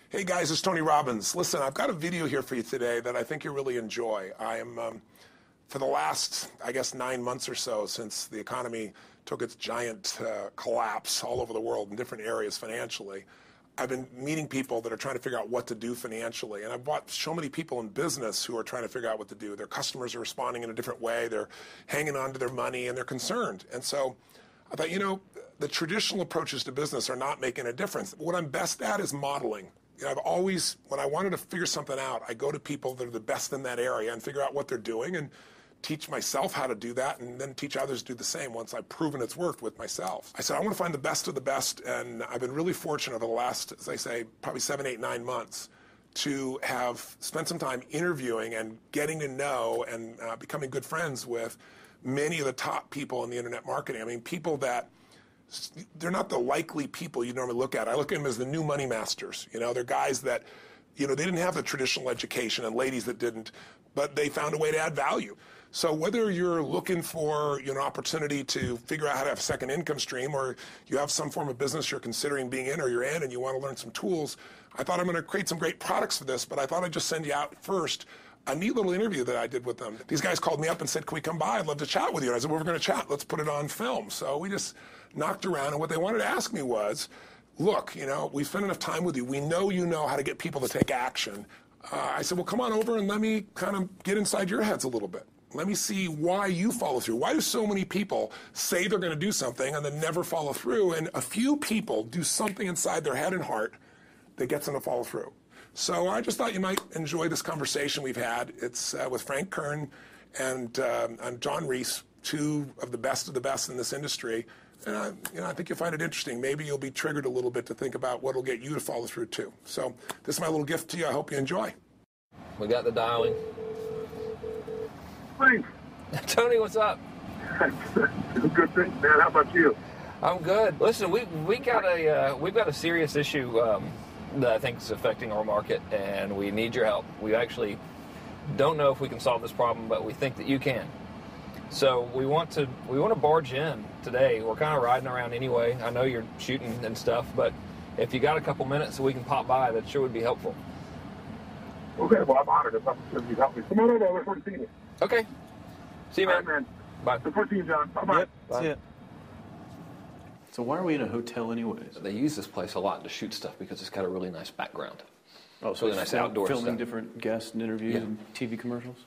Hey guys, it's Tony Robbins. Listen, I've got a video here for you today that I think you'll really enjoy. I am, for the last, I guess, 9 months or so since the economy took its giant collapse all over the world in different areas financially, I've been meeting people that are trying to figure out what to do financially. And I've watched so many people in business who are trying to figure out what to do. Their customers are responding in a different way. They're hanging on to their money and they're concerned. And so I thought, you know, the traditional approaches to business are not making a difference. What I'm best at is modeling. You know, I've always, when I wanted to figure something out, I go to people that are the best in that area and figure out what they're doing and teach myself how to do that and then teach others to do the same once I've proven it's worked with myself. I said, I want to find the best of the best, and I've been really fortunate over the last, as I say, probably 7, 8, 9 months to have spent some time interviewing and getting to know and becoming good friends with many of the top people in the internet marketing. I mean, people that they're not the likely people you normally look at. I look at them as the new money masters. You know, they're guys that, you know, they didn't have the traditional education and ladies that didn't, but they found a way to add value. So whether you're looking for, you know, opportunity to figure out how to have a second income stream, or you have some form of business you're considering being in or you're in and you want to learn some tools, I thought I'm going to create some great products for this, but I thought I'd just send you out first a neat little interview that I did with them. These guys called me up and said, can we come by? I'd love to chat with you. And I said, well, we're going to chat. Let's put it on film. So we just knocked around, and what they wanted to ask me was, look, you know, we've spent enough time with you. We know you know how to get people to take action. I said, well, come on over and let me kind of get inside your heads a little bit. Let me see why you follow through. Why do so many people say they're going to do something and then never follow through? And a few people do something inside their head and heart that gets them to follow through. So I just thought you might enjoy this conversation we've had. It's with Frank Kern and John Reese, two of the best in this industry. And I think you'll find it interesting. Maybe you'll be triggered a little bit to think about what will get you to follow through too. So this is my little gift to you. I hope you enjoy. We got the dialing. Thanks. Tony, what's up? Good thing, man. How about you? I'm good. Listen, we've got a serious issue that I think is affecting our market, and we need your help. We actually don't know if we can solve this problem, but we think that you can. So we want to barge in today. We're kind of riding around anyway. I know you're shooting and stuff, but if you got a couple minutes so we can pop by, that sure would be helpful. Okay, well, I'm honored. If you help me. Come on over. Look forward to seeing you. Okay. See you, man. All right, man. Bye. Look forward to seeing you, John. Bye-bye. Yep, Bye. see ya. So why are we in a hotel anyways? They use this place a lot to shoot stuff because it's got a really nice background. Oh, so really nice outdoor filming stuff. different guests and interviews Yeah. and TV commercials?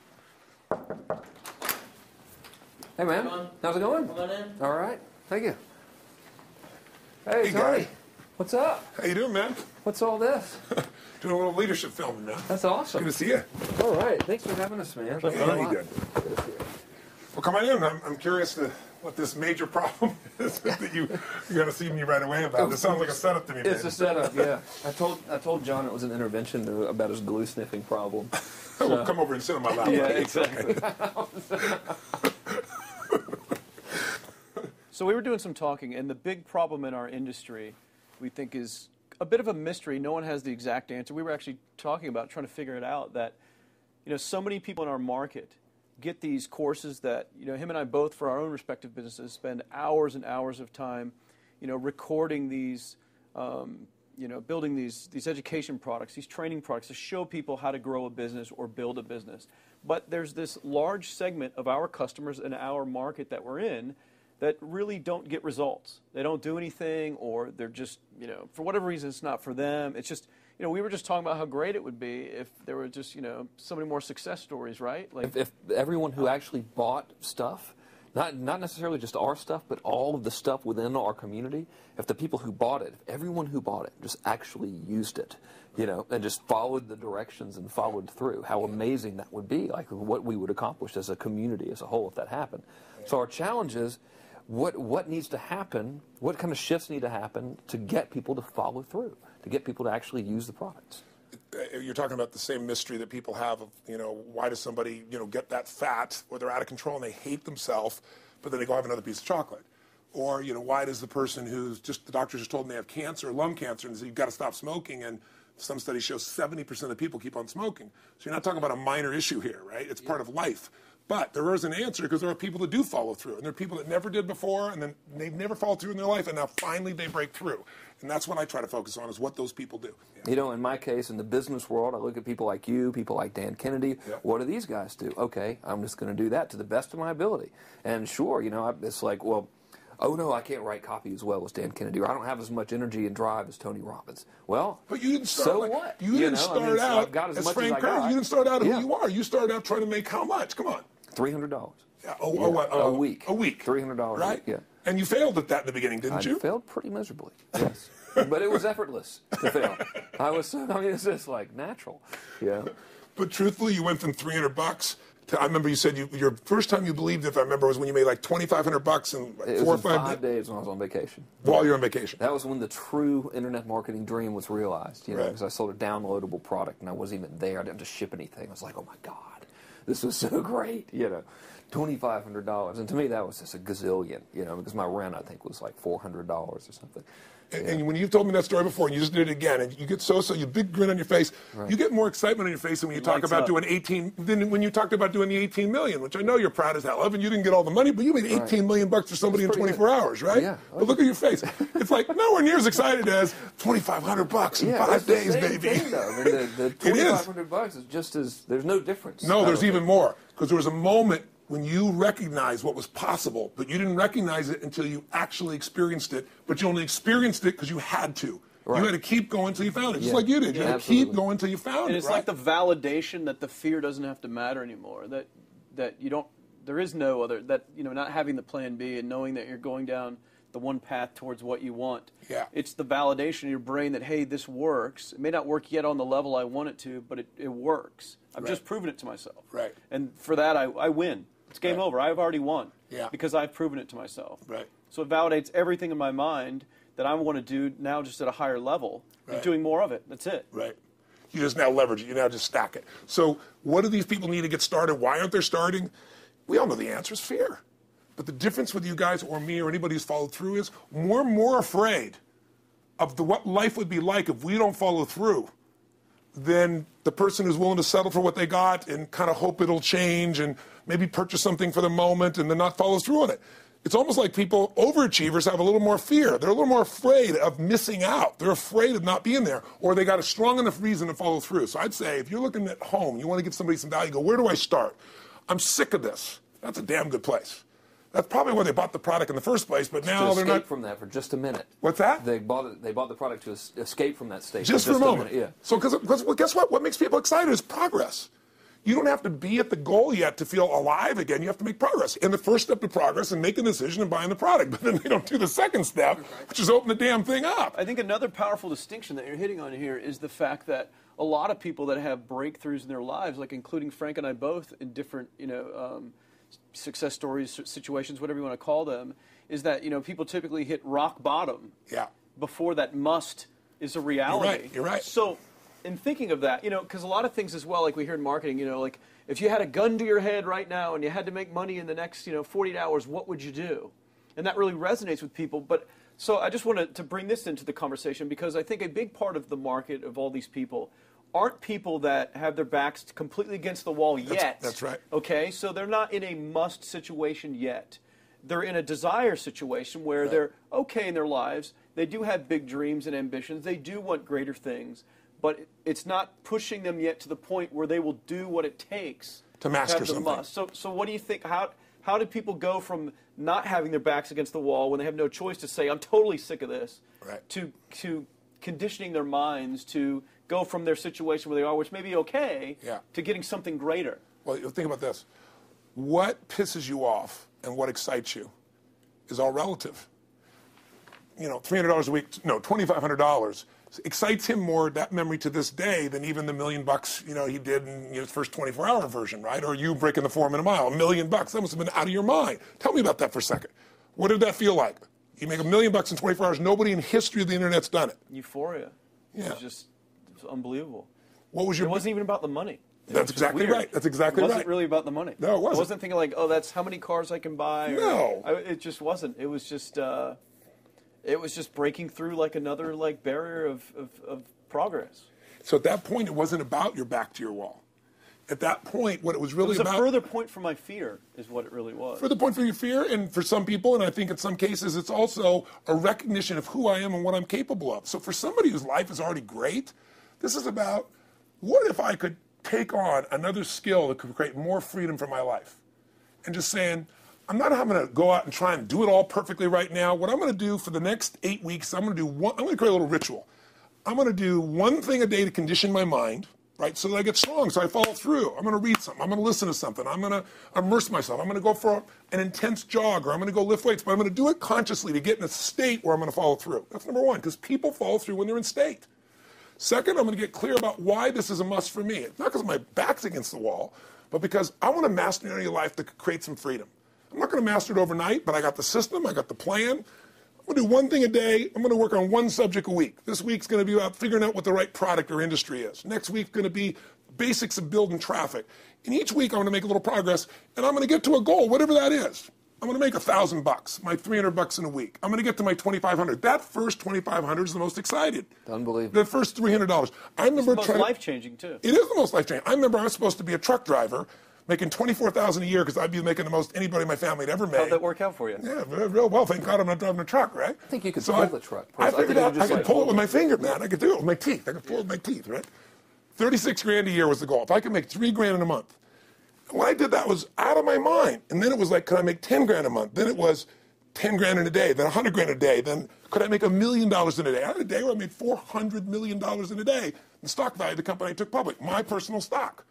Hey, man. How's it going? Come on in. All right. Thank you. Hey, Tony. guy. What's up? How you doing, man? What's all this? Doing a little leadership filming now. That's awesome. Good to see you. All right. Thanks for having us, man. How you doing? Well, come on in. I'm curious to what this major problem is that you're going to see me right away about. This sounds like a setup to me, man. It's a setup, yeah. I told John it was an intervention about his glue sniffing problem. Well, come over and sit on my lap. Yeah, right? exactly. So we were doing some talking, and the big problem in our industry, we think, is a bit of a mystery. No one has the exact answer. We were actually talking about trying to figure it out, that, you know, so many people in our market get these courses that, you know, him and I both, for our own respective businesses, spend hours and hours of time, you know, recording these, you know, building these education products, these training products to show people how to grow a business or build a business. But there's this large segment of our customers in our market that we're in that really don't get results. They don't do anything, or they're just, you know, for whatever reason, it's not for them. It's just, you know, we were just talking about how great it would be if there were just, you know, so many more success stories, right? Like If everyone who actually bought stuff, not necessarily just our stuff, but all of the stuff within our community, if the people who bought it, if everyone who bought it just actually used it, you know, and just followed the directions and followed through, how amazing that would be, like what we would accomplish as a community as a whole if that happened. So our challenge is, what needs to happen, what kind of shifts need to happen to get people to follow through, to get people to actually use the products? You're talking about the same mystery that people have of, you know, why does somebody, you know, get that fat, or they're out of control and they hate themselves, but then they go have another piece of chocolate? Or, you know, why does the person who's just, the doctor just told them they have cancer, lung cancer, and said you've got to stop smoking, and some studies show 70% of the people keep on smoking. So you're not talking about a minor issue here, right? It's part of life. But there is an answer because there are people that do follow through, and there are people that never did before, and then they've never followed through in their life, and now finally they break through. And that's what I try to focus on, is what those people do. You know, in my case, in the business world, I look at people like you, people like Dan Kennedy. Yep. What do these guys do? Okay, I'm just going to do that to the best of my ability. And sure, you know, it's like, well, oh no, I can't write copy as well as Dan Kennedy, or I don't have as much energy and drive as Tony Robbins. Well, but you didn't start. So like, what? You didn't start out I've got as as Frank much as Kern. I got. You didn't start out who Yeah. you are. You started out trying to make how much? Come on. $300. Yeah. A week. A week. $300 right? a week, yeah. And you failed at that in the beginning, didn't you? I failed pretty miserably, yes. But it was effortless to fail. I mean, it's just like natural, yeah. But truthfully, you went from $300 to, I remember you said your first time you believed, if I remember, was when you made like $2,500 in like It 4 or was 5 days when I was on vacation. while you're on vacation. That was when the true internet marketing dream was realized, you know, Right. because I sold a downloadable product and I wasn't even there. I didn't have to ship anything. I was like, oh my God, this was so great, you know. $2,500, and to me that was just a gazillion, you know, because my rent I think was like $400 or something. And when you've told me that story before, and you just did it again, and you get you big grin on your face, you get more excitement on your face than when you talk about doing 18. Than when you talked about doing the 18 million, which I know you're proud as hell of, and you didn't get all the money, but you made 18 million bucks for somebody in 24 hours, right? Yeah. But look at your face; it's like nowhere near as excited as $2,500 in 5 days, the same baby. thing, though. I mean, the $2,500 is just as there's no difference. No, there's even more, because there was a moment when you recognized what was possible, but you didn't recognize it until you actually experienced it, but you only experienced it because you had to. Right. You had to keep going until you found it, just like you did. You had to keep going until you found it. And it's like the validation that the fear doesn't have to matter anymore, that you don't, there is no other, that, you know, not having the plan B and knowing that you're going down the one path towards what you want. Yeah. It's the validation in your brain that, hey, this works. It may not work yet on the level I want it to, but it works. I've just proven it to myself. Right. And for that, I win. It's game over. I've already won. Yeah. Because I've proven it to myself. Right. So it validates everything in my mind that I want to do now just at a higher level. Right. And doing more of it. That's it. Right. You just now leverage it. You now just stack it. So what do these people need to get started? Why aren't they starting? We all know the answer is fear. But the difference with you guys or me or anybody who's followed through is we're more afraid of what life would be like if we don't follow through than the person who's willing to settle for what they got and kind of hope it'll change and maybe purchase something for the moment and then not follow through on it. It's almost like people, overachievers, have a little more fear. They're a little more afraid of missing out. They're afraid of not being there, or they got a strong enough reason to follow through. So I'd say if you're looking at home, you want to give somebody some value, go, where do I start? I'm sick of this. That's a damn good place. That's probably why they bought the product in the first place, but now they're not. To escape from that for just a minute. What's that? They bought the product to escape from that state. Just for a moment. Yeah. So, because guess what? What makes people excited is progress. You don't have to be at the goal yet to feel alive again. You have to make progress. And the first step to progress is making a decision and buying the product. But then they don't do the second step, which is open the damn thing up. I think another powerful distinction that you're hitting on here is the fact that a lot of people that have breakthroughs in their lives, like including Frank and I both in different, success stories, situations, whatever you want to call them, is that, people typically hit rock bottom before that must is a reality. You're right. So in thinking of that, because a lot of things as well, like we hear in marketing, like if you had a gun to your head right now and you had to make money in the next, 48 hours, what would you do? And that really resonates with people. But so I just wanted to bring this into the conversation because I think a big part of the market of all these people aren't people that have their backs completely against the wall yet. That's right. Okay, so they're not in a must situation yet. They're in a desire situation where they're okay in their lives. They do have big dreams and ambitions. They do want greater things. But it's not pushing them yet to the point where they will do what it takes to master have the something. Must. So what do you think? How do people go from not having their backs against the wall when they have no choice to say, I'm totally sick of this, to conditioning their minds to go from their situation where they are, which may be okay, to getting something greater? Well, think about this. What pisses you off and what excites you is all relative. $300 a week, no, $2,500 excites him more, that memory to this day, than even the $1 million, he did in his first 24-hour version, right? Or you breaking the 4 minute mile, $1 million. That must have been out of your mind. Tell me about that for a second. What did that feel like? You make $1 million in 24 hours. Nobody in history of the internet's done it. Euphoria. Yeah. It was unbelievable. What was your? It wasn't even about the money. That's exactly right. That's exactly right. It wasn't really about the money. No, it wasn't. I wasn't thinking like, oh, that's how many cars I can buy. No. It just wasn't. It was just breaking through like another barrier of progress. So at that point, it wasn't about your back to your wall. at that point, what it was really It was about. a further point for my fear, is what it really was. Further point for your fear, and for some people, and I think in some cases, it's also a recognition of who I am and what I'm capable of. So for somebody whose life is already great, this is about, what if I could take on another skill that could create more freedom for my life? And just saying, I'm not having to go out and try and do it all perfectly right now. What I'm going to do for the next 8 weeks, I'm going to create a little ritual. I'm going to do one thing a day to condition my mind, right, so that I get strong, so I follow through. I'm going to read something. I'm going to listen to something. I'm going to immerse myself. I'm going to go for an intense jog, or I'm going to go lift weights, but I'm going to do it consciously to get in a state where I'm going to follow through. That's number one, because people follow through when they're in state. Second, I'm going to get clear about why this is a must for me. It's not because my back's against the wall, but because I want to master an area of life that could create some freedom. I'm not going to master it overnight, but I got the system, I got the plan. I'm going to do one thing a day. I'm going to work on one subject a week. This week's going to be about figuring out what the right product or industry is. Next week's going to be basics of building traffic. And each week I'm going to make a little progress, and I'm going to get to a goal, whatever that is. I'm going to make $1,000, my $300 in a week. I'm going to get to my $2,500. That first $2,500 is the most excited. Unbelievable. The first $300. I remember It's the most life-changing, too. It is the most life-changing. I remember I was supposed to be a truck driver, making $24,000 a year because I'd be making the most anybody in my family had ever made. How'd that work out for you? Yeah, real well. Thank God I'm not driving a truck, right? I think you could pull the truck. I figured out I could pull it with my finger, man. I could do it with my teeth. I could pull it with my teeth, right? 36 grand a year was the goal. If I could make $3 grand in a month. When I did that, was out of my mind. And then it was like, could I make 10 grand a month? Then it was 10 grand in a day, then 100 grand a day. Then could I make $1 million in a day? I had a day where I made $400 million in a day. The stock value of the company I took public, my personal stock.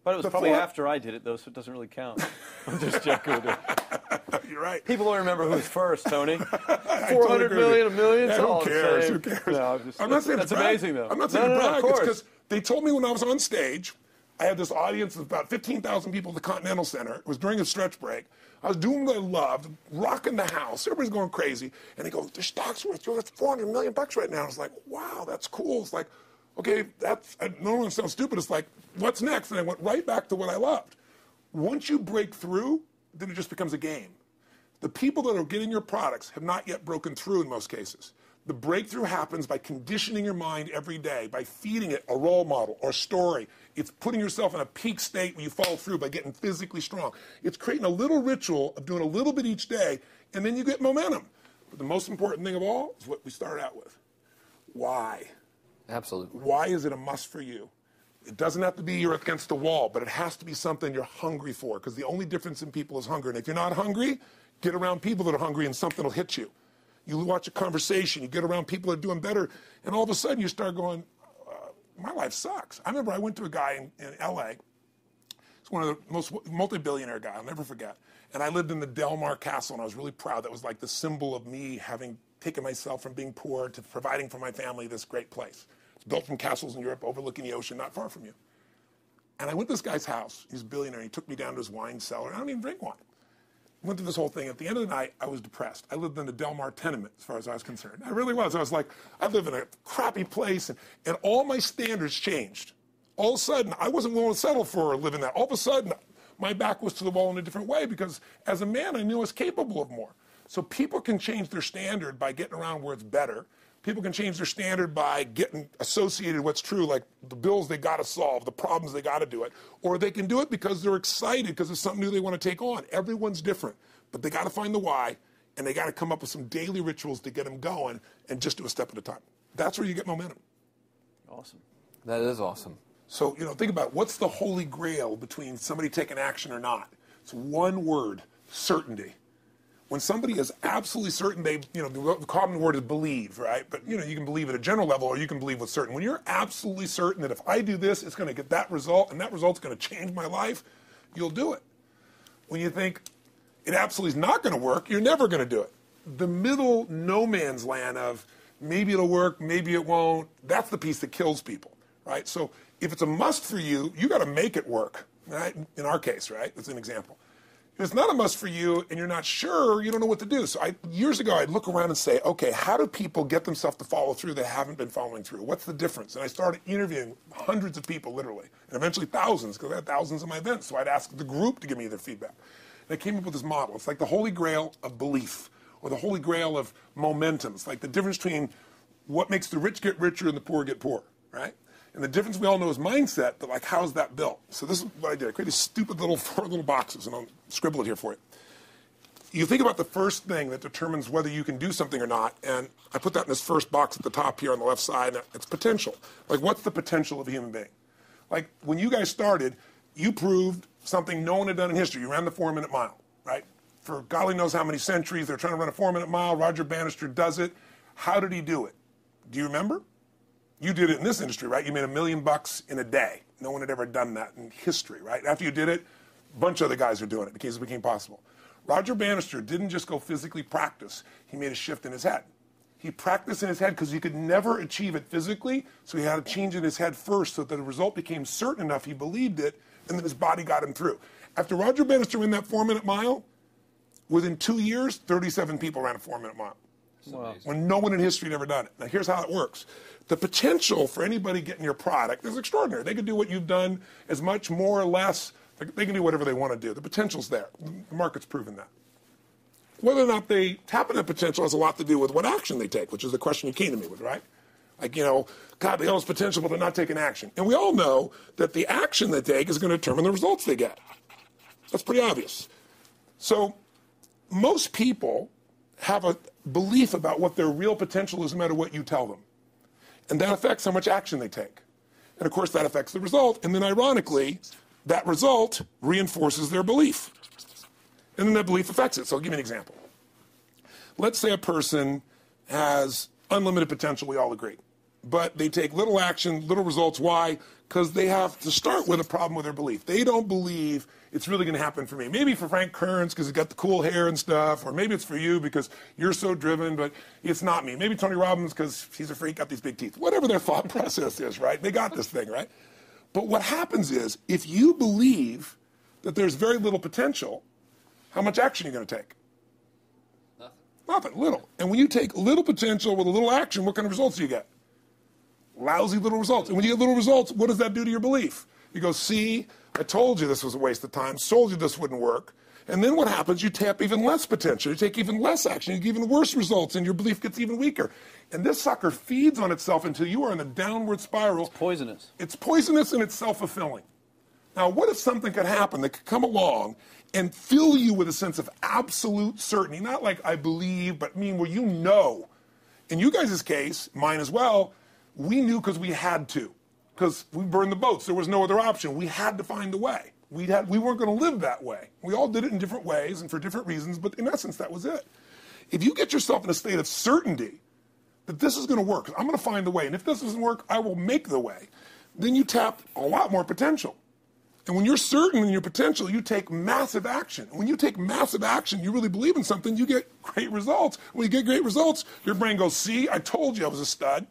But it was probably after I did it, though, so it doesn't really count. I'm just joking with you. You're right. People don't remember who's first, Tony. 400 million, $1 million, it's all who cares? the same. Who cares? No, I'm not saying that's it's brag. amazing, though. I'm not saying it's brag. of It's course. because they told me when I was on stage, I had this audience of about 15,000 people at the Continental Center. It was during a stretch break. I was doing what I loved, rocking the house. Everybody's going crazy. And they go, the stock's worth $400 million right now. I was like, wow, that's cool. It's like, okay, I don't want to sound stupid. It's like, what's next? And I went right back to what I loved. Once you break through, then it just becomes a game. The people that are getting your products have not yet broken through in most cases. The breakthrough happens by conditioning your mind every day, by feeding it a role model or a story. It's putting yourself in a peak state where you follow through by getting physically strong. It's creating a little ritual of doing a little bit each day, and then you get momentum. But the most important thing of all is what we started out with. Why? Absolutely. Why is it a must for you? It doesn't have to be you're against the wall, but it has to be something you're hungry for, because the only difference in people is hunger. And if you're not hungry, get around people that are hungry and something will hit you. You watch a conversation, you get around people that are doing better, and all of a sudden you start going, my life sucks. I remember I went to a guy in L.A. He's one of the most multi-billionaire guy, I'll never forget. And I lived in the Del Mar Castle, and I was really proud. That was like the symbol of me having taken myself from being poor to providing for my family this great place. It's built from castles in Europe overlooking the ocean, not far from you. And I went to this guy's house. He's a billionaire. He took me down to his wine cellar. I don't even drink wine. Went through this whole thing. At the end of the night, I was depressed. I lived in the Del Mar tenement, as far as I was concerned. I really was. I was like, I live in a crappy place, and all my standards changed. All of a sudden, I wasn't willing to settle for living that. All of a sudden, my back was to the wall in a different way, because as a man, I knew I was capable of more. So people can change their standard by getting around where it's better. People can change their standard by getting associated with what's true, like the bills they got to solve, the problems they got to do it. Or they can do it because they're excited because it's something new they want to take on. Everyone's different, but they got to find the why, and they got to come up with some daily rituals to get them going, and just do a step at a time. That's where you get momentum. Awesome. That is awesome. So, think about what's the holy grail between somebody taking action or not. It's one word: certainty. When somebody is absolutely certain, the common word is believe, right? But, you can believe at a general level, or you can believe with certain. When you're absolutely certain that if I do this, it's going to get that result, and that result's going to change my life, you'll do it. When you think it absolutely is not going to work, you're never going to do it. The middle no man's land of maybe it'll work, maybe it won't, that's the piece that kills people, right? So if it's a must for you, you got to make it work, right? In our case, right? That's an example. If it's not a must for you and you're not sure, you don't know what to do. So years ago, I'd look around and say, okay, how do people get themselves to follow through that haven't been following through? What's the difference? And I started interviewing hundreds of people, literally, and eventually thousands, because I had thousands of my events. So I'd ask the group to give me their feedback. And I came up with this model. It's like the holy grail of belief, or the holy grail of momentum. It's like the difference between what makes the rich get richer and the poor get poor, right? And the difference we all know is mindset, but like, how's that built? So this is what I did. I created stupid little 4 little boxes, and I'll scribble it here for you. You think about the first thing that determines whether you can do something or not, and I put that in this first box at the top here on the left side, and it's potential. Like, what's the potential of a human being? Like, when you guys started, you proved something no one had done in history. You ran the 4-minute mile, right? For golly knows how many centuries, they're trying to run a 4-minute mile. Roger Bannister does it. How did he do it? Do you remember? You did it in this industry, right? You made $1 million in a day. No one had ever done that in history, right? After you did it, a bunch of other guys are doing it because it became possible. Roger Bannister didn't just go physically practice. He made a shift in his head. He practiced in his head because he could never achieve it physically, so he had to change in his head first so that the result became certain enough he believed it, and then his body got him through. After Roger Bannister ran that 4-minute mile, within 2 years, 37 people ran a 4-minute mile. Wow. When no one in history had ever done it. Now, here's how it works. The potential for anybody getting your product is extraordinary. They can do what you've done as much, more or less. They can do whatever they want to do. The potential's there. The market's proven that. Whether or not they tap into potential has a lot to do with what action they take, which is the question you came to me with, right? Like, you know, God, they all have potential, but they're not taking action. And we all know that the action they take is going to determine the results they get. That's pretty obvious. So most people have a belief about what their real potential is no matter what you tell them. And that affects how much action they take. And of course, that affects the result. And then ironically, that result reinforces their belief. And then that belief affects it. So I'll give you an example. Let's say a person has unlimited potential, we all agree. But they take little action, little results. Why? Because they have to start with a problem with their belief. They don't believe it's really going to happen for me. Maybe for Frank Kern's because he's got the cool hair and stuff, or maybe it's for you because you're so driven, but it's not me. Maybe Tony Robbins because he's a freak, got these big teeth. Whatever their thought process is, right? They got this thing, right? But what happens is, if you believe that there's very little potential, how much action are you going to take? Nothing, little. And when you take little potential with a little action, what kind of results do you get? Lousy little results. And when you get little results, what does that do to your belief? You go, see, I told you this was a waste of time, told you this wouldn't work. And then what happens? You tap even less potential. You take even less action. You get even worse results, and your belief gets even weaker. And this sucker feeds on itself until you are in a downward spiral. It's poisonous. It's poisonous and it's self-fulfilling. Now, what if something could happen that could come along and fill you with a sense of absolute certainty? Not like I believe, but mean where you know. In you guys' case, mine as well, we knew because we had to. Because we burned the boats. There was no other option. We had to find a way. We weren't going to live that way. We all did it in different ways and for different reasons, but in essence, that was it. If you get yourself in a state of certainty that this is going to work, I'm going to find the way, and if this doesn't work, I will make the way, then you tap a lot more potential. And when you're certain in your potential, you take massive action. And when you take massive action, you really believe in something, you get great results. When you get great results, your brain goes, see, I told you I was a stud.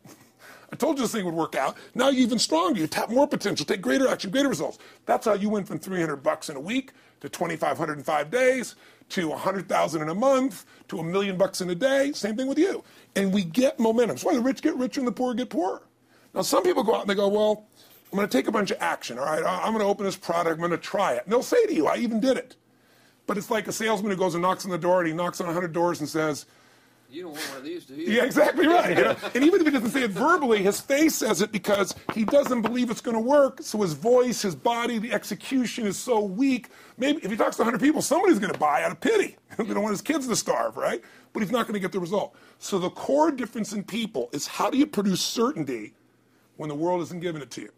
I told you this thing would work out. Now you're even stronger. You tap more potential, take greater action, greater results. That's how you went from $300 in a week to $2,500 in 5 days to $100,000 in a month to $1 million in a day. Same thing with you. And we get momentum. That's why the rich get richer and the poor get poorer. Now some people go out and they go, well, I'm going to take a bunch of action. All right, I'm going to open this product. I'm going to try it. And they'll say to you, I even did it. But it's like a salesman who goes and knocks on the door, and he knocks on 100 doors and says, you don't want one of these, do you? yeah, exactly right. You know? And even if he doesn't say it verbally, his face says it because he doesn't believe it's going to work. So his voice, his body, the execution is so weak. Maybe if he talks to 100 people, somebody's going to buy out of pity. They don't want his kids to starve, right? But he's not going to get the result. So the core difference in people is how do you produce certainty when the world isn't giving it to you?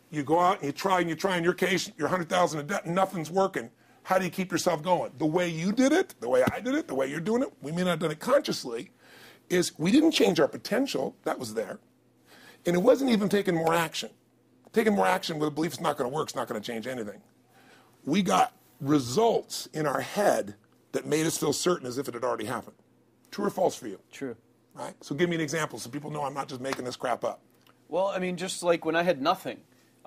You go out and you try. In your case, you're 100,000 in debt and nothing's working. How do you keep yourself going? The way you did it, the way I did it, the way you're doing it, we may not have done it consciously, is we didn't change our potential. That was there. And it wasn't even taking more action. Taking more action with a belief it's not going to work, it's not going to change anything. We got results in our head that made us feel certain as if it had already happened. True or false for you? True. Right? So give me an example so people know I'm not just making this crap up. Well, I mean, just like when I had nothing,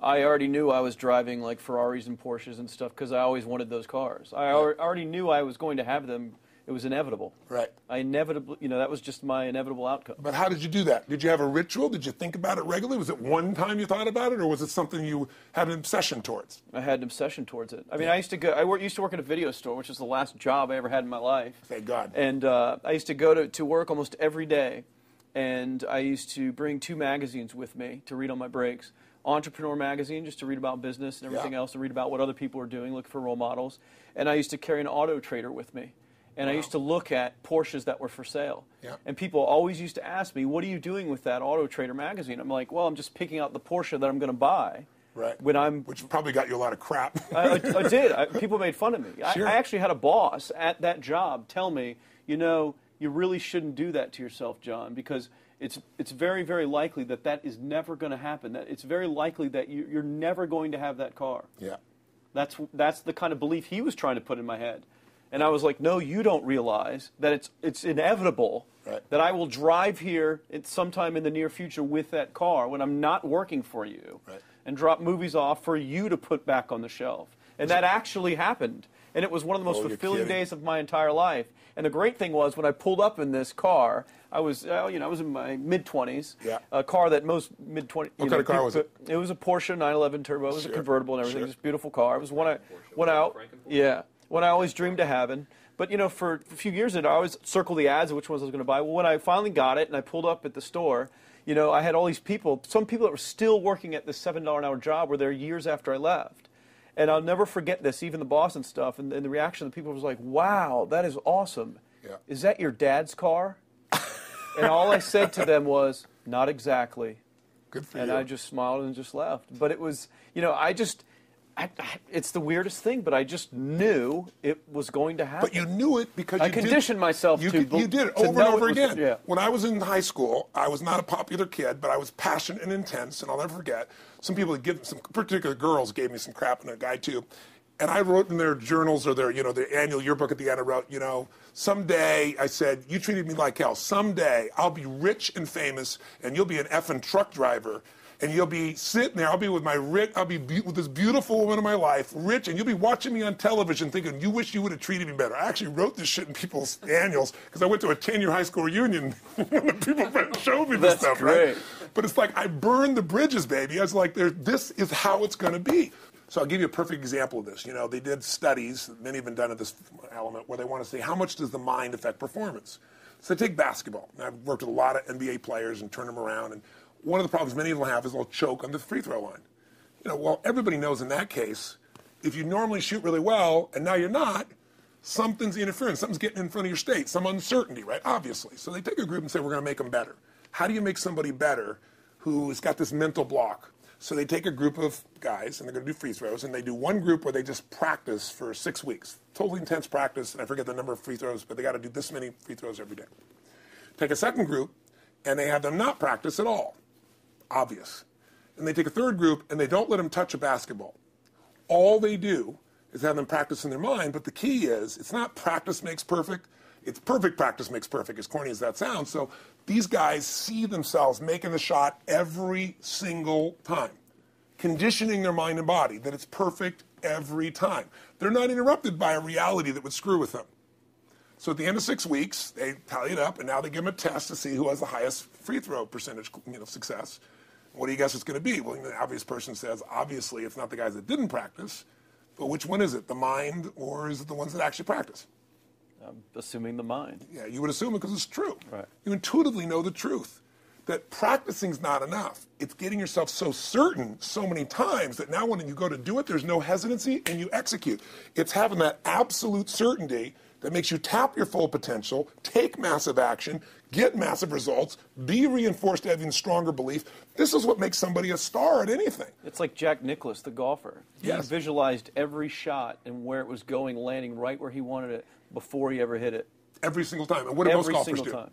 I already knew I was driving like Ferraris and Porsches and stuff because I always wanted those cars. I already knew I was going to have them. It was inevitable. Right. I inevitably, that was just my inevitable outcome. But how did you do that? Did you have a ritual? Did you think about it regularly? Was it one time you thought about it, or was it something you had an obsession towards? I had an obsession towards it. I mean, I used to work at a video store, which was the last job I ever had in my life. Thank God. And I used to go to work almost every day. and I used to bring 2 magazines with me to read on my breaks. Entrepreneur magazine, just to read about business and everything else, to read about what other people are doing, look for role models. And I used to carry an Auto Trader with me. And I used to look at Porsches that were for sale. Yeah. And people always used to ask me, what are you doing with that Auto Trader magazine? I'm like, well, I'm just picking out the Porsche that I'm going to buy. Right. Which probably got you a lot of crap. I did. People made fun of me. Sure. I actually had a boss at that job tell me, you really shouldn't do that to yourself, John, because it's very, very likely that is never going to happen. That it's very likely that you're never going to have that car. Yeah. That's the kind of belief he was trying to put in my head. And I was like, no, you don't realize that it's inevitable that I will drive here sometime in the near future with that car when I'm not working for you and drop movies off for you to put back on the shelf. And that actually happened. And it was one of the most fulfilling days of my entire life. And the great thing was when I pulled up in this car, I was in my mid-20s. Yeah. A car that most mid-20s. What kind of car was it? It was a Porsche 911 Turbo. It was a convertible and everything. Just beautiful car. It was one I always dreamed of having. But, for a few years, I always circled the ads of which ones I was going to buy. Well, when I finally got it and I pulled up at the store, I had all these people, some people that were still working at this $7 an hour job were there years after I left. And I'll never forget this, even the boss and stuff, and the reaction of the people was like, wow, that is awesome. Yeah. Is that your dad's car? And all I said to them was, not exactly. Good for you. And I just smiled and just left. But it was, it's the weirdest thing, but I just knew it was going to happen. But you knew it because I conditioned myself to you did it over and over again. Yeah. When I was in high school, I was not a popular kid, but I was passionate and intense, and I'll never forget. Some particular girls gave me some crap, and a guy too. And I wrote in their journals or their annual yearbook at the end, I wrote, someday, I said, you treated me like hell. Someday I'll be rich and famous, and you'll be an effing truck driver. And you'll be sitting there, I'll be with with this beautiful woman of my life, rich, and you'll be watching me on television thinking, you wish you would have treated me better. I actually wrote this shit in people's annuals because I went to a 10-year high school reunion and people showed me this stuff, great. Right? But it's like, I burned the bridges, baby. I was like, this is how it's going to be. So I'll give you a perfect example of this. They did studies, many have been done at this element, where they want to say, how much does the mind affect performance? So take basketball. And I've worked with a lot of NBA players and turned them around, and one of the problems many of them have is they'll choke on the free throw line. Well, everybody knows in that case, if you normally shoot really well and now you're not, something's interfering. Something's getting in front of your state, some uncertainty, right? Obviously. So they take a group and say, we're going to make them better. How do you make somebody better who's got this mental block? So they take a group of guys and they're going to do free throws, and they do one group where they just practice for 6 weeks. Totally intense practice, and I forget the number of free throws, but they got to do this many free throws every day. Take a second group, and they have them not practice at all. Obvious. And they take a third group and they don't let them touch a basketball. All they do is have them practice in their mind, but the key is it's not practice makes perfect, it's perfect practice makes perfect, as corny as that sounds. So these guys see themselves making the shot every single time, conditioning their mind and body that it's perfect every time. They're not interrupted by a reality that would screw with them. So at the end of 6 weeks, they tally it up, and now they give them a test to see who has the highest free throw percentage, success. What do you guess it's going to be? Well, the obvious person says, obviously, it's not the guys that didn't practice, but which one is it, the mind, or is it the ones that actually practice? I'm assuming the mind. Yeah, you would assume it because it's true. Right. You intuitively know the truth, that practicing's not enough. It's getting yourself so certain so many times that now when you go to do it, there's no hesitancy, and you execute. It's having that absolute certainty that makes you tap your full potential, take massive action, get massive results, be reinforced to having stronger belief. This is what makes somebody a star at anything. It's like Jack Nicklaus, the golfer. Yes. He visualized every shot and where it was going, landing right where he wanted it before he ever hit it. Every single time. And what do most golfers do? Every single time.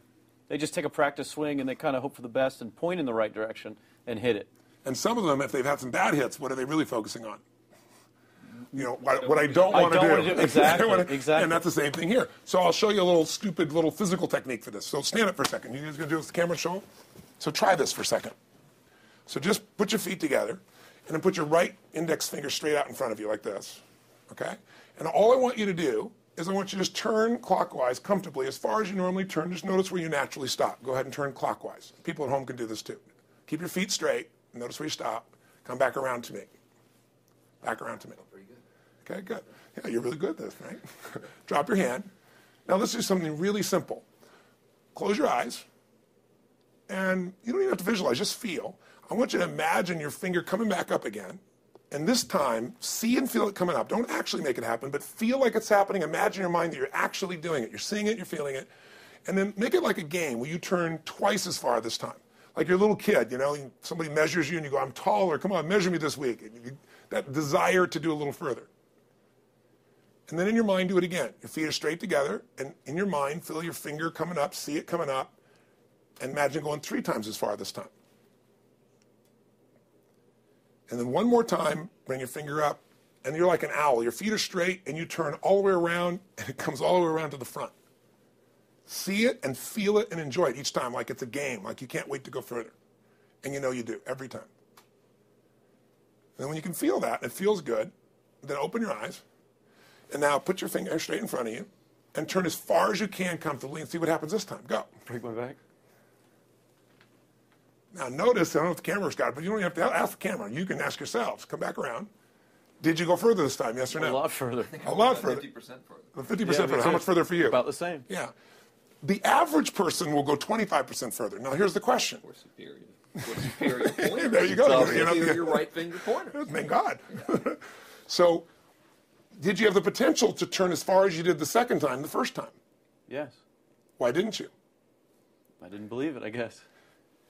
They just take a practice swing and they kind of hope for the best and point in the right direction and hit it. And some of them, if they've had some bad hits, what are they really focusing on? What I don't want to do. Exactly. And that's the same thing here. So I'll show you a little stupid little physical technique for this. So stand up for a second. You guys going to do this? The camera show? So try this for a second. So just put your feet together, and then put your right index finger straight out in front of you like this. Okay? And all I want you to do is I want you to just turn clockwise comfortably as far as you normally turn. Just notice where you naturally stop. Go ahead and turn clockwise. People at home can do this too. Keep your feet straight. Notice where you stop. Come back around to me. Back around to me. Okay, good. Yeah, you're really good at this, right? Drop your hand. Now let's do something really simple. Close your eyes. And you don't even have to visualize, just feel. I want you to imagine your finger coming back up again. And this time, see and feel it coming up. Don't actually make it happen, but feel like it's happening. Imagine in your mind that you're actually doing it. You're seeing it, you're feeling it. And then make it like a game where you turn twice as far this time. Like you're a little kid, you know, somebody measures you and you go, I'm taller, come on, measure me this week. That desire to do a little further. And then in your mind, do it again. Your feet are straight together, and in your mind, feel your finger coming up, see it coming up, and imagine going 3 times as far this time. And then one more time, bring your finger up, and you're like an owl. Your feet are straight, and you turn all the way around, and it comes all the way around to the front. See it and feel it and enjoy it each time, like it's a game, like you can't wait to go further. And you know you do, every time. And then when you can feel that, it feels good, then open your eyes, and now put your finger straight in front of you, and turn as far as you can comfortably, and see what happens this time. Go. Break my back. Now notice, I don't know if the camera's got it, but you don't have to ask the camera. You can ask yourselves. Come back around. Did you go further this time, yes or no? A lot further. A lot further. 50% further. 50% further. How much further for you? About the same. Yeah. The average person will go 25% further. Now here's the question. We're superior. We're superior pointers. There you go. Superior right finger pointer. Thank God. So, did you have the potential to turn as far as you did the second time, the first time? Yes. Why didn't you? I didn't believe it, I guess.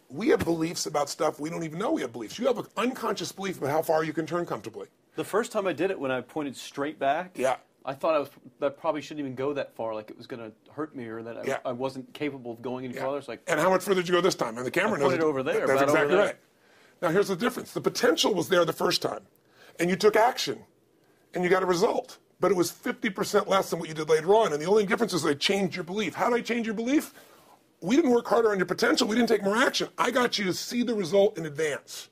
We have beliefs about stuff we don't even know we have beliefs. You have an unconscious belief about how far you can turn comfortably. The first time I did it, when I pointed straight back, Yeah. I thought that probably shouldn't even go that far, like it was going to hurt me, or that I wasn't capable of going any farther. It's like, and how much further did you go this time? And the camera knows pointed over there. That's about exactly over there. right. Now here's the difference. The potential was there the first time, and you took action, and you got a result. But it was 50% less than what you did later on, and the only difference is they changed your belief. How did I change your belief? We didn't work harder on your potential. We didn't take more action. I got you to see the result in advance.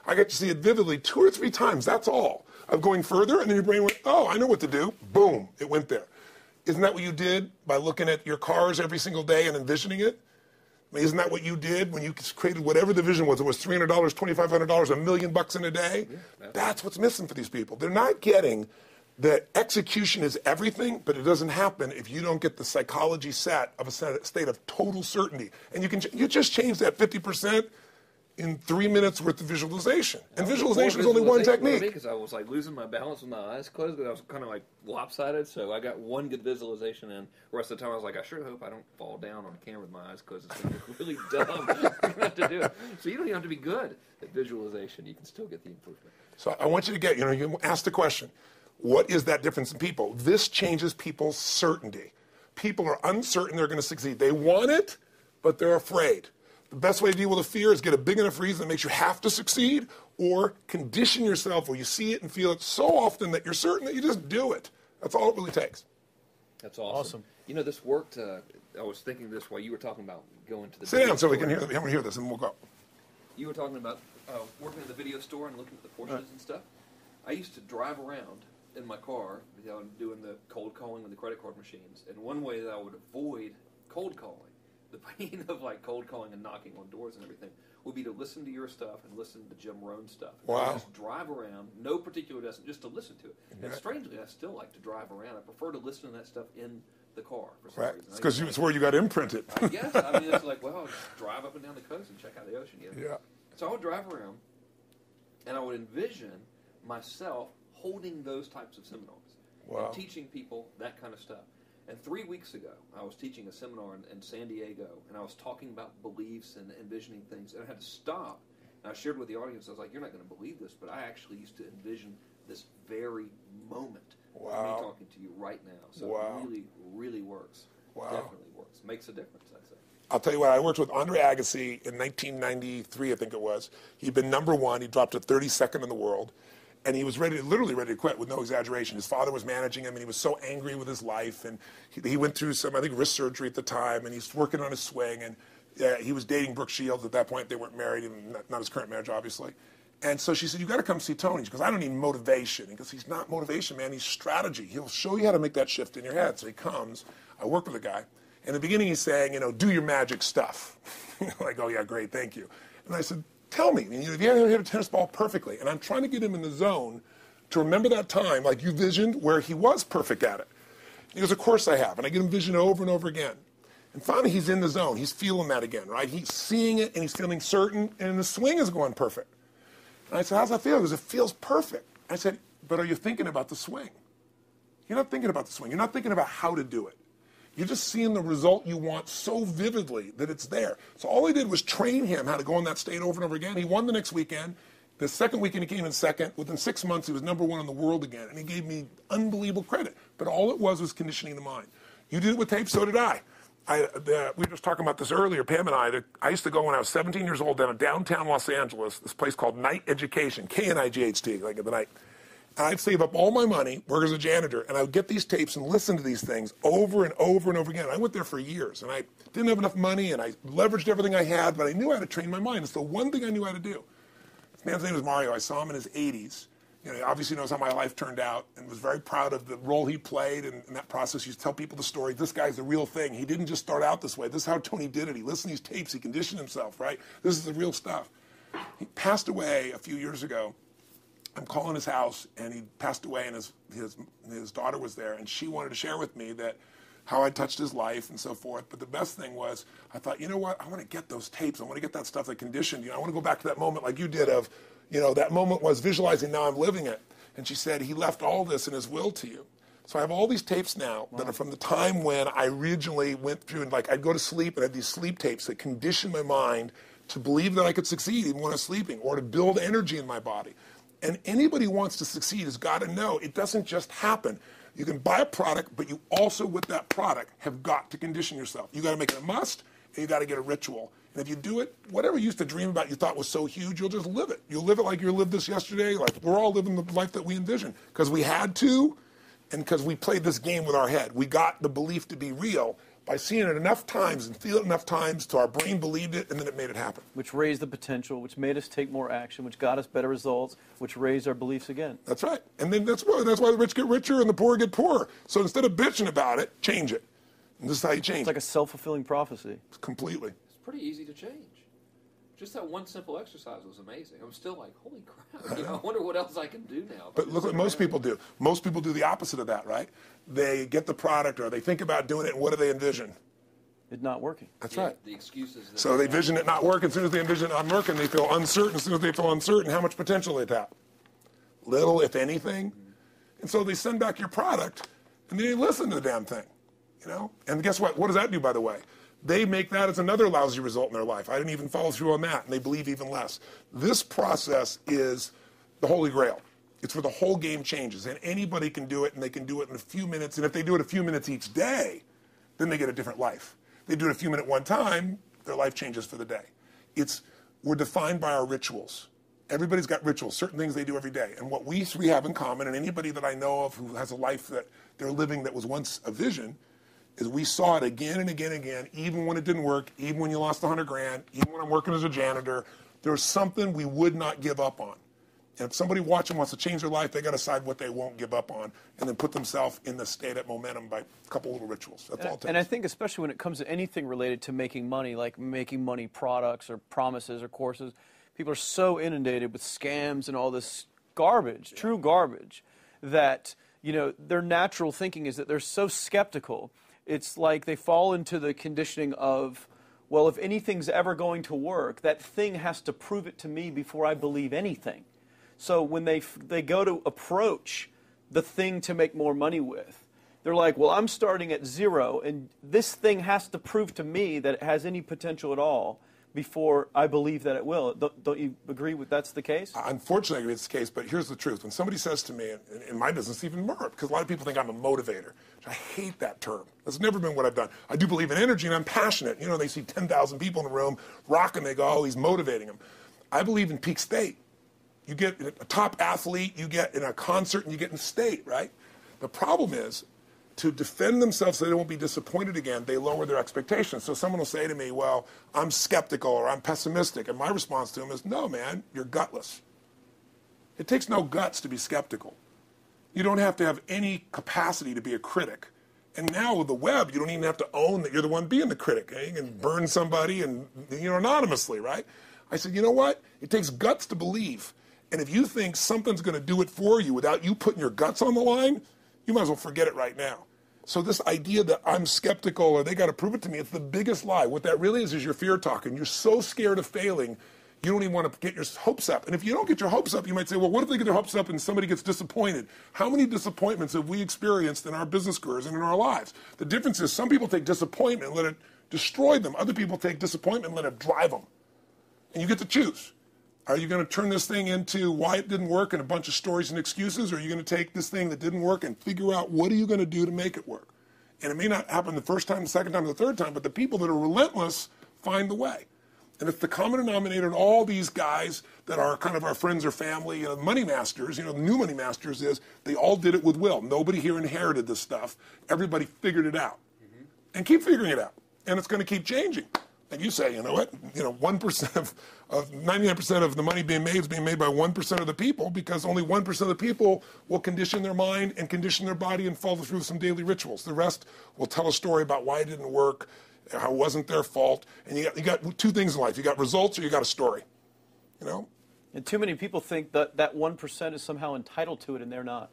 I got you to see it vividly 2 or 3 times. That's all. Of going further, and then your brain went, oh, I know what to do. Boom, it went there. Isn't that what you did by looking at your cars every single day and envisioning it? I mean, isn't that what you did when you created whatever the vision was? It was $300, $2,500, $1 million in a day? Yeah, that's what's missing for these people. They're not getting that execution is everything, but it doesn't happen if you don't get the psychology set of a state of total certainty. And you just change that 50% in 3 minutes worth of visualization. And visualization is only one technique. Because I was like losing my balance with my eyes closed, but I was kind of like lopsided. So I got one good visualization, and the rest of the time I was like, I sure hope I don't fall down on camera with my eyes closed. It's going to look really dumb. I'm going to have to do it. So you don't even have to be good at visualization. You can still get the improvement. So I want you to get, you ask the question, what is that difference in people? This changes people's certainty. People are uncertain they're going to succeed. They want it, but they're afraid. The best way to deal with a fear is get a big enough reason that makes you have to succeed, or condition yourself where you see it and feel it so often that you're certain that you just do it. That's all it really takes. That's awesome. You know, this worked. I was thinking this while you were talking about going to the Sit down so we can hear this, and we'll go. You were talking about working in the video store and looking at the Porsches and stuff. I used to drive around in my car, doing the cold calling with the credit card machines. And one way that I would avoid cold calling, the pain of like cold calling and knocking on doors and everything, would be to listen to your stuff and listen to Jim Rohn's stuff. And wow. Just drive around, no particular destination, just to listen to it. And strangely, I still like to drive around. I prefer to listen to that stuff in the car for some reason. It's because it's where you got imprinted. I guess. I mean, it's like, well, I'll just drive up and down the coast and check out the ocean. Yeah. So I would drive around, and I would envision myself holding those types of seminars and teaching people that kind of stuff. And 3 weeks ago, I was teaching a seminar in San Diego, and I was talking about beliefs and envisioning things, and I had to stop. And I shared with the audience, I was like, you're not going to believe this, but I actually used to envision this very moment of me talking to you right now. So it really, really works. Definitely works. Makes a difference, I'd say. I'll tell you what, I worked with Andre Agassi in 1993, I think it was. He'd been #1. He dropped to 32nd in the world. And he was literally ready to quit with no exaggeration. His father was managing him, and he was so angry with his life. And he went through some, I think, wrist surgery at the time, and he's working on his swing. And he was dating Brooke Shields at that point. They weren't married, and not his current marriage, obviously. And so she said, you got to come see Tony. She goes, I don't need motivation. He goes, he's not motivation, man. He's strategy. He'll show you how to make that shift in your head. So he comes. I work with the guy. In the beginning, he's saying, do your magic stuff. Like, oh, yeah, great, thank you. And I said, tell me, if you ever hit a tennis ball perfectly, and I'm trying to get him in the zone to remember that time, like you visioned, where he was perfect at it. He goes, of course I have. And I get him vision over and over again. And finally, he's in the zone. He's feeling that again, right? He's seeing it, and he's feeling certain, and the swing is going perfect. And I said, how's that feel? He goes, it feels perfect. I said, but are you thinking about the swing? You're not thinking about the swing. You're not thinking about how to do it. You're just seeing the result you want so vividly that it's there. So all I did was train him how to go in that state over and over again. He won the next weekend. The second weekend he came in second. Within 6 months, he was #1 in the world again. And he gave me unbelievable credit. But all it was conditioning the mind. You did it with tape, so did I. We were just talking about this earlier, Pam and I. I used to go when I was 17 years old down in downtown Los Angeles, this place called Night Education, Knight, like at the night. And I'd save up all my money, work as a janitor, and I would get these tapes and listen to these things over and over and over again. I went there for years, and I didn't have enough money, and I leveraged everything I had, but I knew how to train my mind. It's the one thing I knew how to do. This man's name was Mario. I saw him in his 80s. You know, he obviously knows how my life turned out and was very proud of the role he played in that process. He used to tell people the story. This guy's the real thing. He didn't just start out this way. This is how Tony did it. He listened to these tapes. He conditioned himself, right? This is the real stuff. He passed away a few years ago. I'm calling his house, and he passed away, and his daughter was there, and she wanted to share with me that how I touched his life and so forth. But the best thing was, I thought, you know what? I want to get those tapes. I want to get that stuff that conditioned. You know, I want to go back to that moment like you did of, you know, that moment was visualizing, now I'm living it. And she said, he left all this in his will to you. So I have all these tapes now that are from the time when I originally went through, and like I'd go to sleep and I had these sleep tapes that conditioned my mind to believe that I could succeed even when I was sleeping, or to build energy in my body. And anybody who wants to succeed has got to know it doesn't just happen. You can buy a product, but you also, with that product, have got to condition yourself. You got to make it a must, and you got to get a ritual. And if you do it, whatever you used to dream about you thought was so huge, you'll just live it. You'll live it like you lived this yesterday, like we're all living the life that we envisioned. Because we had to, and because we played this game with our head. We got the belief to be real by seeing it enough times and feeling it enough times till our brain believed it, and then it made it happen. Which raised the potential, which made us take more action, which got us better results, which raised our beliefs again. That's right. And then that's why the rich get richer and the poor get poorer. So instead of bitching about it, change it. And this is how you change it. It's like a self-fulfilling prophecy. Completely. It's pretty easy to change. Just that one simple exercise was amazing. I'm still like, holy crap, you know, I wonder what else I can do now. But look what most people do. Most people do the opposite of that, right? They get the product or they think about doing it, and what do they envision? It's not working. That's right. The excuses. So they envision it not working. As soon as they envision it not working, they feel uncertain. As soon as they feel uncertain, how much potential they tap? Little, if anything. And so they send back your product, and they listen to the damn thing, you know? And guess what? What does that do, by the way? They make that as another lousy result in their life. I didn't even follow through on that, and they believe even less. This process is the Holy Grail. It's where the whole game changes, and anybody can do it, and they can do it in a few minutes. And if they do it a few minutes each day, then they get a different life. They do it a few minutes one time, their life changes for the day. We're defined by our rituals. Everybody's got rituals, certain things they do every day. And what we three have in common, and anybody that I know of who has a life that they're living that was once a vision, is we saw it again and again and again, even when it didn't work, even when you lost $100,000, even when I'm working as a janitor. There's something we would not give up on. And if somebody watching wants to change their life, they got to decide what they won't give up on, and then put themselves in the state of momentum by a couple little rituals. That's all it takes. And I think especially when it comes to anything related to making money, like making money products or promises or courses, people are so inundated with scams and all this garbage, true garbage, that, you know, their natural thinking is that they're so skeptical. It's like they fall into the conditioning of, well, if anything's ever going to work, that thing has to prove it to me before I believe anything. So when they go to approach the thing to make more money with, they're like, well, I'm starting at zero, and this thing has to prove to me that it has any potential at all before I believe that it will. Don't you agree with that's the case? Unfortunately, I agree it's the case, but here's the truth. When somebody says to me, in my business even more, because a lot of people think I'm a motivator. I hate that term. That's never been what I've done. I do believe in energy, and I'm passionate. You know, they see 10,000 people in a room rocking, they go, oh, he's motivating them. I believe in peak state. You get a top athlete, you get in a concert, and you get in state, right? The problem is, to defend themselves so they won't be disappointed again, they lower their expectations. So someone will say to me, well, I'm skeptical or I'm pessimistic. And my response to them is, no, man, you're gutless. It takes no guts to be skeptical. You don't have to have any capacity to be a critic. And now with the web, you don't even have to own that you're the one being the critic. You can burn somebody and, you know, anonymously, right? I said, you know what? It takes guts to believe. And if you think something's going to do it for you without you putting your guts on the line, you might as well forget it right now. So this idea that I'm skeptical or they got to prove it to me, it's the biggest lie. What that really is your fear talking. You're so scared of failing, you don't even want to get your hopes up. And if you don't get your hopes up, you might say, well, what if they get their hopes up and somebody gets disappointed? How many disappointments have we experienced in our business careers and in our lives? The difference is some people take disappointment and let it destroy them. Other people take disappointment and let it drive them. And you get to choose. Are you going to turn this thing into why it didn't work and a bunch of stories and excuses, or are you going to take this thing that didn't work and figure out what are you going to do to make it work? And it may not happen the first time, the second time, the third time, but the people that are relentless find the way. And it's the common denominator in all these guys that are kind of our friends or family, money masters, the new money masters is they all did it with will. Nobody here inherited this stuff. Everybody figured it out. And keep figuring it out. And it's going to keep changing. And you say, you know what? 1% of 99% of the money being made is being made by 1% of the people, because only 1% of the people will condition their mind and condition their body and follow through some daily rituals. The rest will tell a story about why it didn't work, how it wasn't their fault. And you got two things in life. You got results or you got a story. And too many people think that 1% is somehow entitled to it, and they're not.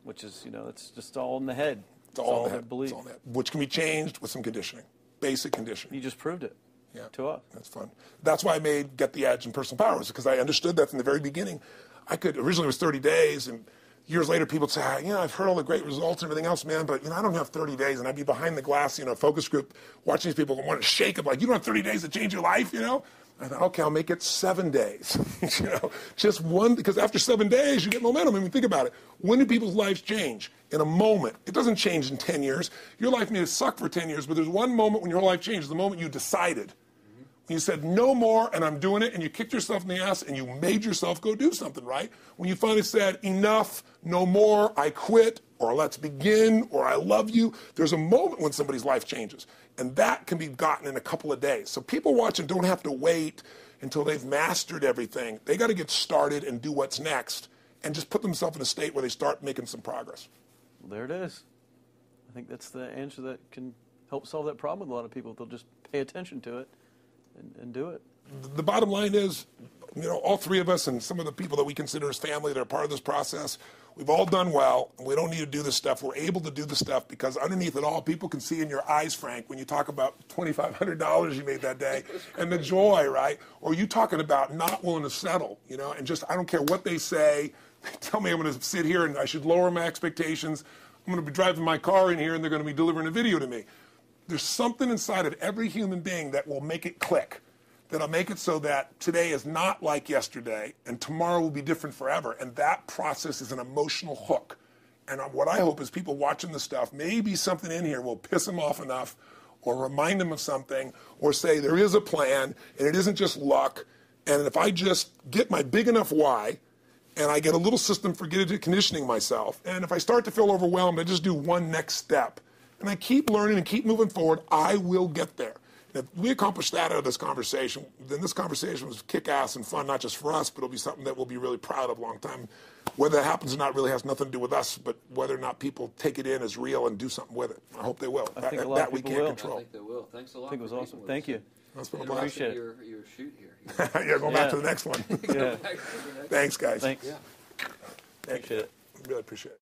Which is, it's just all in the head. It's all in the head. Belief. It's all in the head. Which can be changed with some conditioning. Basic conditioning. You just proved it. Yeah, to us. That's fun. That's why I made Get the Edge and Personal Powers, because I understood that from the very beginning. Originally it was 30 days, and years later people would say, I've heard all the great results and everything else, man, but I don't have 30 days, and I'd be behind the glass, focus group, watching these people want to shake them, like, you don't have 30 days to change your life, I thought, okay, I'll make it 7 days, just one, because after 7 days you get momentum. I mean, think about it. When do people's lives change? In a moment. It doesn't change in 10 years. Your life may suck for 10 years, but there's one moment when your whole life changes, the moment you decided. When you said, no more, and I'm doing it, and you kicked yourself in the ass, and you made yourself go do something, right? When you finally said, enough, no more, I quit, or let's begin, or I love you, there's a moment when somebody's life changes. And that can be gotten in a couple of days. So people watching don't have to wait until they've mastered everything. They got to get started and do what's next, and just put themselves in a state where they start making some progress. Well, there it is. I think that's the answer that can help solve that problem with a lot of people. They'll just pay attention to it and do it. The bottom line is, all three of us and some of the people that we consider as family that are part of this process, we've all done well, and we don't need to do this stuff. We're able to do the stuff because underneath it all, people can see in your eyes, Frank, when you talk about $2,500 you made that day and the joy, right? Or you talking about not willing to settle, and just, I don't care what they say. They tell me I'm going to sit here and I should lower my expectations. I'm going to be driving my car in here and they're going to be delivering a video to me. There's something inside of every human being that will make it click, that'll make it so that today is not like yesterday and tomorrow will be different forever. And that process is an emotional hook. And what I hope is people watching this stuff, maybe something in here will piss them off enough or remind them of something or say there is a plan and it isn't just luck. And if I just get my big enough why, and I get a little system for conditioning myself, and if I start to feel overwhelmed, I just do one next step. And I keep learning and keep moving forward, I will get there. And if we accomplish that out of this conversation, then this conversation was kick-ass and fun, not just for us, but it'll be something that we'll be really proud of a long time. Whether that happens or not really has nothing to do with us, but whether or not people take it in as real and do something with it. I hope they will. I think a lot of people will. I think they will. Thanks a lot. I think it was awesome. Thank you. That's been a blast. Appreciate your shoot here. Yeah, going back to the next one. Yeah. Thanks, guys. Thanks. Yeah. Appreciate it. Really appreciate it.